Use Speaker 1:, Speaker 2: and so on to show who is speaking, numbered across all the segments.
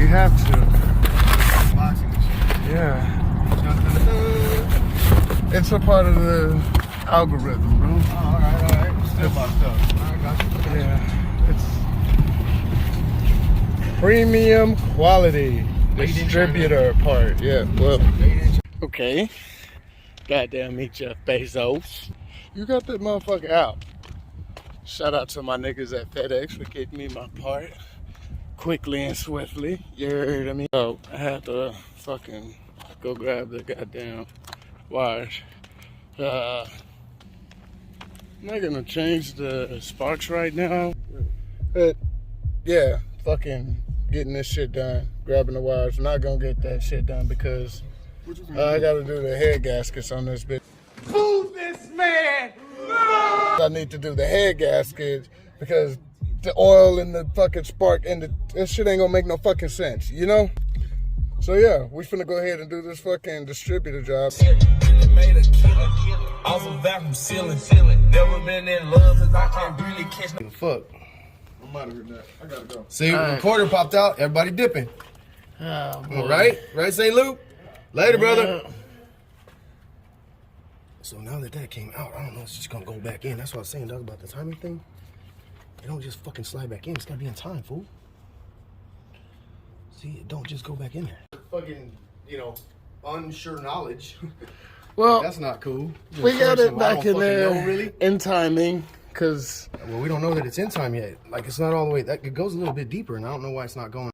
Speaker 1: have to.
Speaker 2: Boxing and shit.
Speaker 1: Yeah. It's a part of the algorithm, bro.
Speaker 2: Oh, alright. Still my stuff. Alright, got you.
Speaker 1: Yeah. It's premium quality. Distributor part. Yeah. Well. Okay. Goddamn me, Jeff Bezos. You got that motherfucker out. Shout out to my niggas at FedEx for getting me my part quickly and swiftly. You heard me? So I had to fucking go grab the goddamn wires. I'm not gonna change the sparks right now. But yeah, fucking getting this shit done. Grabbing the wires. I'm not gonna get that shit done because I gotta do the head gaskets on this bitch. Who's this man? I need to do the head gasket because the oil and the fucking spark and this shit ain't gonna make no fucking sense, you know? So yeah, we finna go ahead and do this fucking distributor job.
Speaker 2: Never been in love cause I can't really catch no fuck.
Speaker 1: I'm out of here now. I gotta go.
Speaker 2: See, recorder popped out, everybody dipping.
Speaker 1: Oh,
Speaker 2: Right, St. Luke? Later, brother. So now that came out, I don't know, it's just gonna go back in. That's what I was saying, dog, about the timing thing. It don't just fucking slide back in. It's gotta be in time, fool. See, it don't just go back in there. Fucking, unsure knowledge.
Speaker 1: Well,
Speaker 2: that's not cool.
Speaker 1: We got it back in there
Speaker 2: really.
Speaker 1: in timing, cause
Speaker 2: well, we don't know that it's in time yet. Like, it's not all the way. It goes a little bit deeper, and I don't know why it's not going.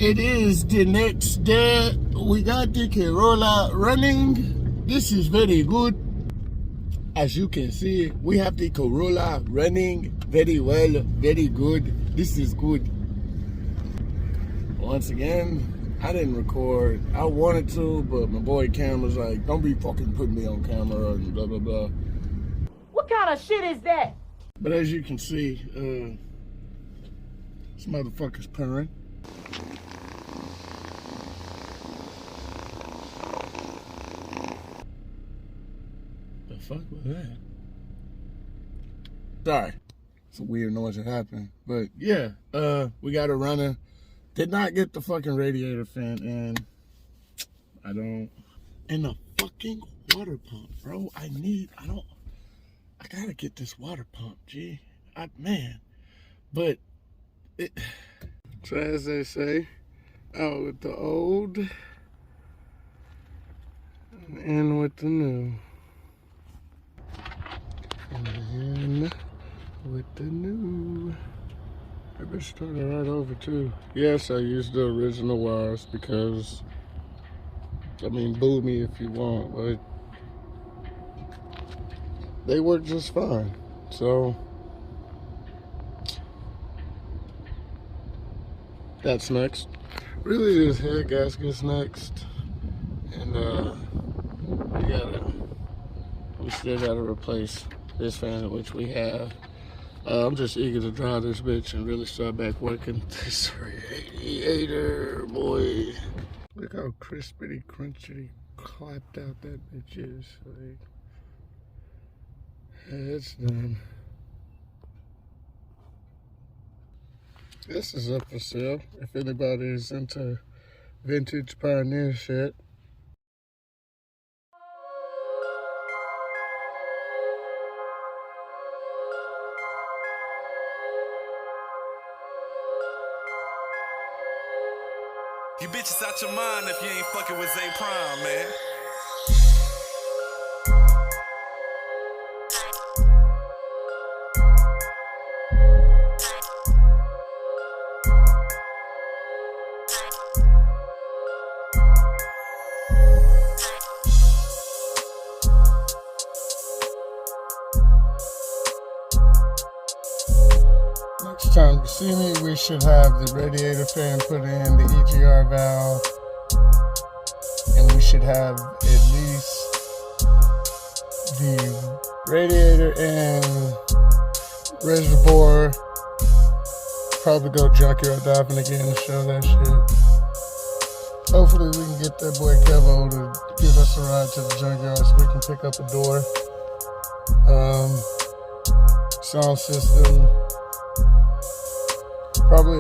Speaker 1: it is the next day. We got the Corolla running. This is very good. As you can see, we have the Corolla running very well, very good. This is good. Once again, I didn't record. I wanted to, but my boy Cam was like, don't be fucking putting me on camera and blah, blah, blah.
Speaker 3: What kind of shit is that?
Speaker 1: But as you can see, this motherfucker's purring. The fuck was that? Sorry. It's a weird noise that happened. But yeah, we got it running. Did not get the fucking radiator fan in. And the fucking water pump, bro. I gotta get this water pump, G. Man. But so as they say, out with the old and in with the new. And in with the new. I better start it right over too. Yes, I used the original wires because, I mean, boo me if you want, but they work just fine. So that's next. Really, this head gasket's next, and we still gotta replace this fan, which we have. I'm just eager to drive this bitch and really start back working this radiator, boy. Look how crispity, crunchy, clapped out that bitch is. Like, yeah, it's done. This is up for sale if anybody's into vintage Pioneer shit.
Speaker 4: You bitches out your mind if you ain't fucking with Zay Prime, man.
Speaker 1: see me, we should have the radiator fan put in, the EGR valve, and we should have at least the radiator and reservoir. Probably go junkyard diving again and show that shit. Hopefully we can get that boy Kevo to give us a ride to the junkyard so we can pick up a door. Sound system. Probably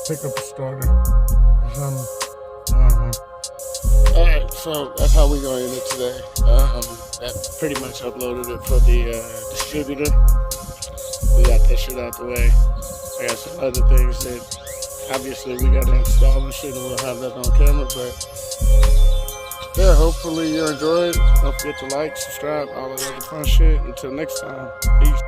Speaker 1: pick up a starter or something. I don't know. Alright, so that's how we gonna end it today. That pretty much uploaded it for the distributor. We got that shit out the way. I got some other things that obviously we gotta install and shit, and we'll have that on camera, but yeah, hopefully you enjoyed. Don't forget to like, subscribe, all that other fun shit. Until next time, peace.